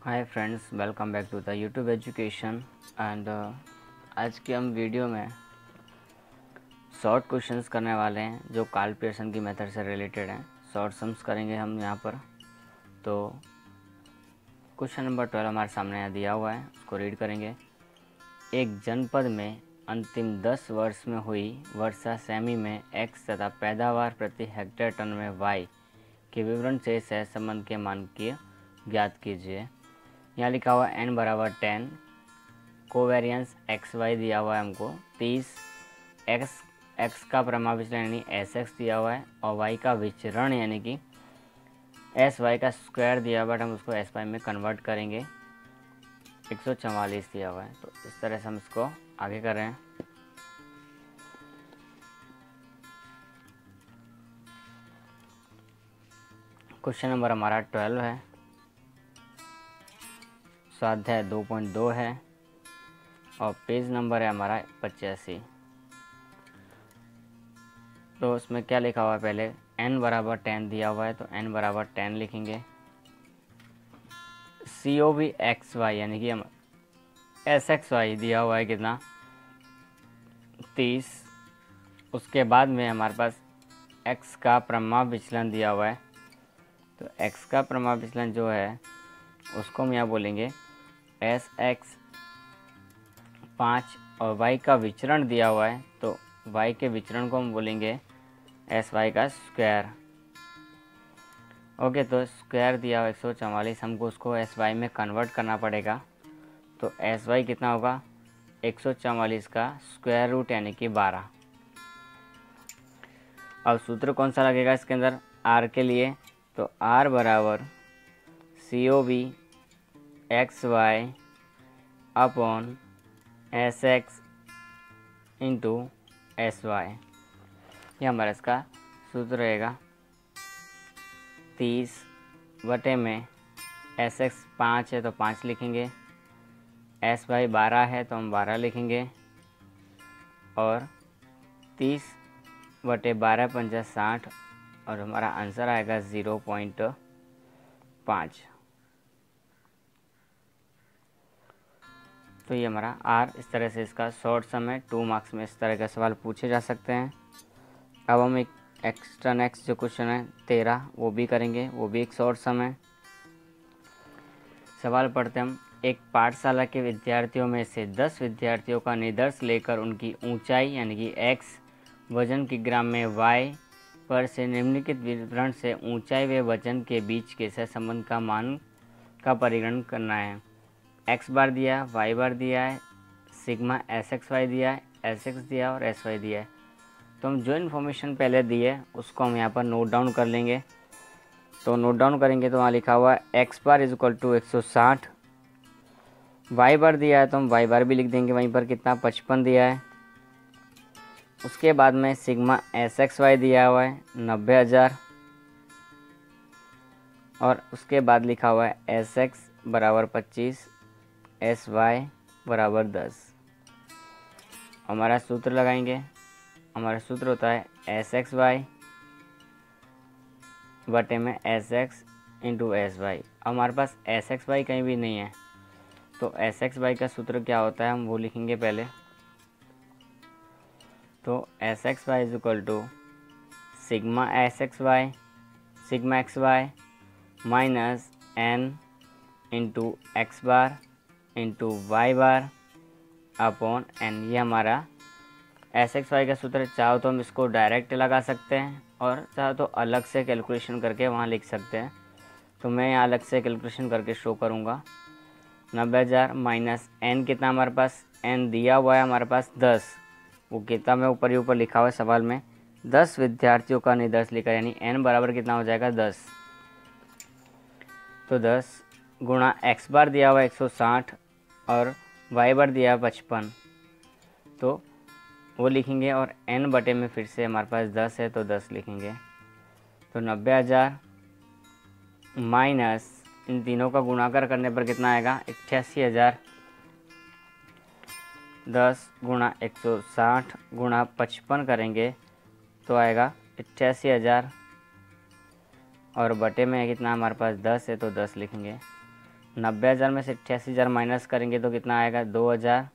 Hi friends, welcome back to the YouTube education. And आज की हम वीडियो में शॉर्ट क्वेश्चंस करने वाले हैं जो कार्ल पियर्सन की मेथड से रिलेटेड हैं। शॉर्ट सम्स करेंगे हम यहाँ पर। तो क्वेश्चन नंबर 12 हमारे सामने यहाँ दिया हुआ है, उसको रीड करेंगे। एक जनपद में अंतिम 10 वर्ष में हुई वर्षा सेमी में x तथा पैदावार प्रति हेक्टेयर टन में y के विवरण से सहसंबंध के मानकीय ज्ञात कीजिए। यहाँ लिखा हुआ n बराबर 10, कोवेरियंस एक्स वाई दिया हुआ है हमको 30, x का प्रमाविचलन यानी sx दिया हुआ है और y का विचरण यानी कि sy का स्क्वायर दिया हुआ है, हम उसको sy में कन्वर्ट करेंगे। 144 दिया हुआ है, तो इस तरह से हम इसको आगे कर रहे हैं। क्वेश्चन नंबर हमारा 12 है, स्वाध्याय 2.2 है और पेज नंबर है हमारा 85। तो उसमें क्या लिखा हुआ है, पहले n बराबर 10 दिया हुआ है तो n बराबर 10 लिखेंगे। COV XY यानी कि हम SXY दिया हुआ है कितना 30। उसके बाद में हमारे पास x का प्रमाव विचलन दिया हुआ है, तो x का प्रमाव विचलन जो है उसको हम यहाँ बोलेंगे SX 5 और y का विचरण दिया हुआ है तो y के विचरण को हम बोलेंगे SY का स्क्वायर। ओके, तो स्क्वायर दिया हुआ 144, हमको उसको SY में कन्वर्ट करना पड़ेगा। तो SY कितना होगा 144 का स्क्वायर रूट यानी कि 12। अब सूत्र कौन सा लगेगा इसके अंदर R के लिए, तो R बराबर COV XY upon SX into SY, ये हमारा इसका सूत्र रहेगा। 30 बटे में SX 5 है तो 5 लिखेंगे, SY 12 है तो हम 12 लिखेंगे और 30 बटे 12 पंजा 60 और हमारा आंसर आएगा 0.5। तो ये हमारा R। इस तरह से इसका शॉर्ट सम है। 2 मार्क्स में इस तरह के सवाल पूछे जा सकते हैं। अब हम एक एक्स्ट्रा नेक्स्ट जो क्वेश्चन है 13 वो भी करेंगे, वो भी एक शॉर्ट सम है। सवाल पढ़ते हम। एक पाठशाला के विद्यार्थियों में से 10 विद्यार्थियों का निदर्श लेकर उनकी ऊंचाई यानी कि x, वजन की ग्राम में y पर से निम्नलिखित विवरण से ऊंचाई व वजन के बीच के सहसंबंध का मान का परिगणन करना है। x बार दिया, y बार दिया है, सिग्मा SXY दिया है, SX दिया और SY दिया है। तो हम जो इन्फॉर्मेशन पहले दी है उसको हम यहाँ पर नोट डाउन कर लेंगे। तो नोट डाउन करेंगे तो वहाँ लिखा हुआ है x bar is equal to 160, y bar दिया है तो हम y बार भी लिख देंगे, वहीं पर कितना 55 दिया है। उसके बाद में सिग्मा SXY दिया हुआ है 90,000 और उसके बाद लिखा हुआ है SX बराबर 25, SY बराबर 10। हमारा सूत्र लगाएंगे। हमारा सूत्र होता है SXY बटे में SX इंटू SY। हमारे पास SXY कहीं भी नहीं है तो SXY का सूत्र क्या होता है हम वो लिखेंगे पहले। तो SXY is equal to sigma SXY sigma XY minus N into x bar into y bar upon N। ये हमारा SXY का सूत्र। चाहो तो हम इसको डायरेक्ट लगा सकते हैं और चाहो तो अलग से कैलकुलेशन करके वहाँ लिख सकते हैं। तो मैं यहाँ अलग से कैलकुलेशन करके शो करूँगा। 90,000 माइनस N कितना हमारे पास, N दिया हुआ है हमारे पास 10, वो किताब में ऊपर ही ऊपर लिखा हुआ है सवाल में 10 विद्यार्थियों का निदर्श लिखा यानी N बराबर कितना हो जाएगा 10। तो 10 गुणा x बार दिया हुआ है 160 और y बार दिया है 55, तो वो लिखेंगे और n बटे में फिर से हमारे पास 10 है तो 10 लिखेंगे। तो 90,000 माइनस इन तीनों का गुणाकार करने पर कितना आएगा 88,000। 10 गुणा 160 गुणा 55 करेंगे तो आएगा 88,000 और बटे में कितना हमारे पास 10 है तो 10 लिखेंगे। 90,000 में से 88,000 माइनस करेंगे तो कितना आएगा 2,000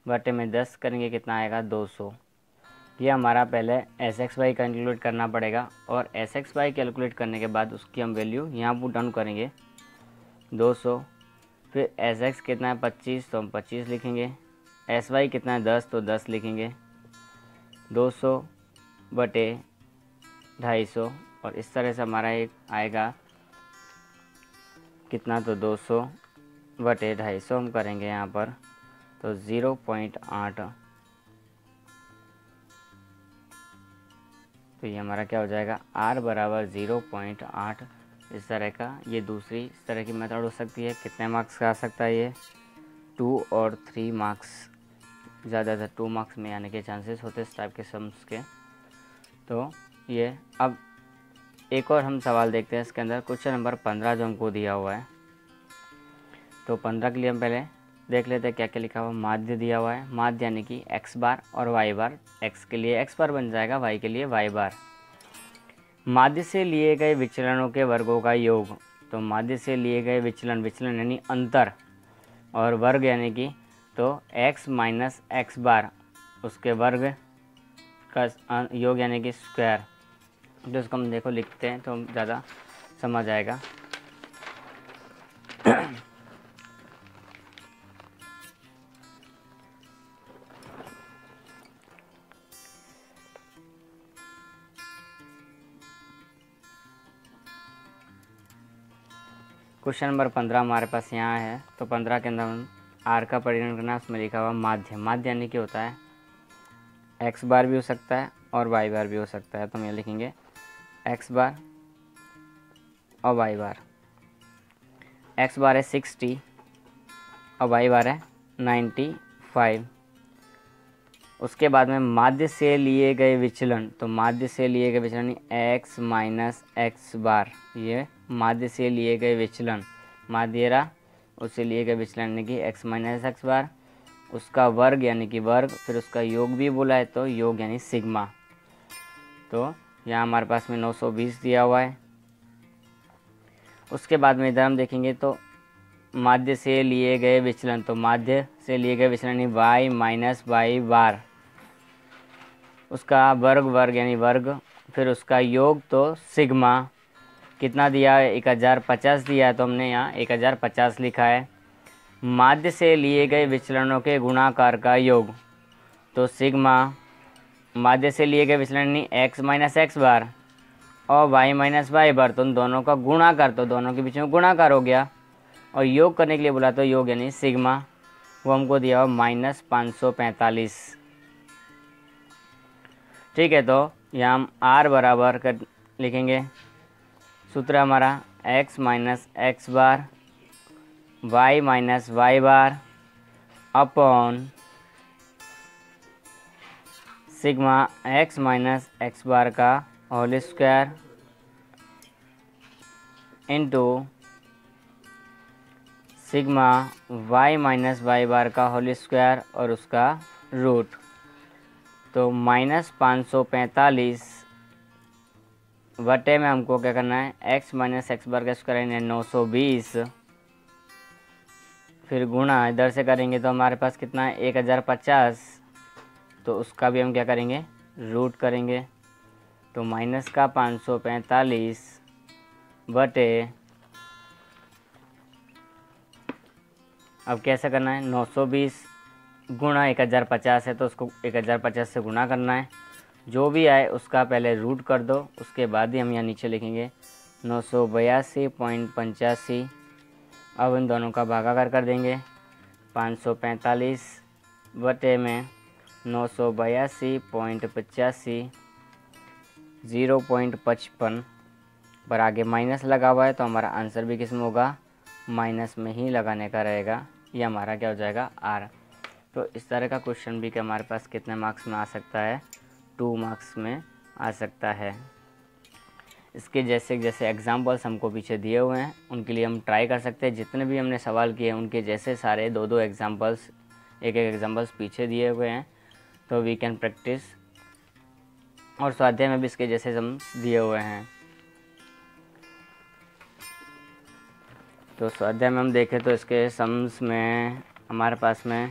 बटे में 10 करेंगे कितना आएगा 200। ये हमारा पहले एस एक्स वाई कैलकुलेट करना पड़ेगा और एस एक्स वाई कैलकुलेट करने के बाद उसकी हम वैल्यू यहाँ पुट डाउन करेंगे 200। फिर एस एक्स कितना है 25 तो हम 25 लिखेंगे, एस वाई कितना है 10 तो 10 लिखेंगे, 200 बटे 250 और इस तरह से हमारा एक आएगा कितना तो 200 बटे 250 हम करेंगे यहाँ पर तो 0.8। तो ये हमारा क्या हो जाएगा R बराबर 0.8। इस तरह का ये दूसरी इस तरह की मेथड हो सकती है। कितने मार्क्स का आ सकता है ये 2 और 3 मार्क्स, ज़्यादातर 2 मार्क्स में आने के चांसेस होते हैं इस टाइप के सम्स के। तो ये अब एक और हम सवाल देखते हैं इसके अंदर क्वेश्चन नंबर 15 जो हमको दिया हुआ है। तो 15 के लिए हम पहले देख लेते हैं क्या क्या लिखा हुआ। माध्य दिया हुआ है, माध्य यानी कि x बार और y बार, x के लिए x बार बन जाएगा, y के लिए y बार। माध्य से लिए गए विचलनों के वर्गों का योग। तो माध्य से लिए गए विचलन, विचलन यानी अंतर, और वर्ग यानी कि तो x माइनस एक्स बार उसके वर्ग का योग यानी कि स्क्वायर। जो इसको हम देखो लिखते हैं तो हम ज़्यादा समझ आएगा। क्वेश्चन नंबर 15 हमारे पास यहाँ है। तो 15 के अंदर हम आर का परिगणन करना, उसमें लिखा हुआ माध्य। माध्य यानी कि होता है एक्स बार भी हो सकता है और वाई बार भी हो सकता है। तो हम ये लिखेंगे एक्स बार और वाई बार। एक्स बार है 60 और वाई बार है 95। उसके बाद में माध्य से लिए गए विचलन। तो माध्य से लिए गए विचलन एक्स माइनस एक्स बार, ये माध्य से लिए गए विचलन, माध्य रहा उससे लिए गए विचलन यानी कि एक्स माइनस एक्स बार, उसका वर्ग यानी कि वर्ग, फिर उसका योग भी बोला है तो योग यानी सिग्मा। तो यहाँ हमारे पास में 920 दिया हुआ है। उसके बाद में इधर हम देखेंगे तो माध्य से लिए गए विचलन। तो माध्य से लिए गए विचलन यानी वाई माइनस वाई बार, उसका वर्ग, वर्ग यानी वर्ग, फिर उसका योग तो सिग्मा। कितना दिया है 1050 दिया है तो हमने यहाँ 1050 लिखा है। माध्य से लिए गए विचलनों के गुणाकार का योग। तो सिग्मा माध्य से लिए गए विचलन यानी एक्स माइनस एक्स बार और वाई माइनस वाई बार, तो उन दोनों का गुणाकार, तो दोनों के बीच में गुणाकार हो गया। और योग करने के लिए बोला तो योग यानी सिग्मा, वो हमको दिया हुआ -545। ठीक है, तो यहाँ हम आर बराबर कर लिखेंगे। सूत्र हमारा x minus X bar y minus Y bar upon sigma x minus X bar का whole square into sigma y minus Y bar का होल स्क्वायर और उसका रूट। तो -545 बटे में हमको क्या करना है x माइनस एक्स बार का स्क्वायर यानी 920, फिर गुणा इधर से करेंगे तो हमारे पास कितना है 1050। तो उसका भी हम क्या करेंगे रूट करेंगे। तो माइनस का 545 बटे, अब कैसे करना है 920 गुणा 1050 है तो उसको 1050 से गुणा करना है। जो भी आए उसका पहले रूट कर दो, उसके बाद ही हम यहाँ नीचे लिखेंगे 982.85। अब इन दोनों का भागाकार कर देंगे। 545 बटे में 982.85 0.55 पर आगे माइनस लगा हुआ है तो हमारा आंसर भी किस में होगा माइनस में ही लगाने का रहेगा। ये हमारा क्या हो जाएगा आर। तो इस तरह का क्वेश्चन भी कि हमारे पास कितने मार्क्स में आ सकता है 2 मार्क्स में आ सकता है। इसके जैसे जैसे एग्जांपल्स हमको पीछे दिए हुए हैं उनके लिए हम ट्राई कर सकते हैं। जितने भी हमने सवाल किए उनके जैसे सारे 2-2 एग्जांपल्स, एक एग्जांपल्स पीछे दिए हुए हैं तो वी कैन प्रैक्टिस। और स्वाध्याय में भी इसके जैसे हम दिए हुए हैं। तो स्वाध्याय में हम देखें तो इसके सम्स में हमारे पास में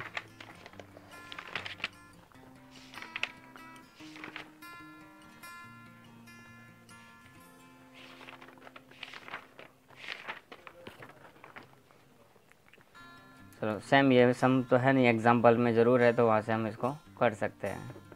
चलो सेम ये सम तो है नहीं, एग्जाम्पल में ज़रूर है, तो वहाँ से हम इसको कर सकते हैं।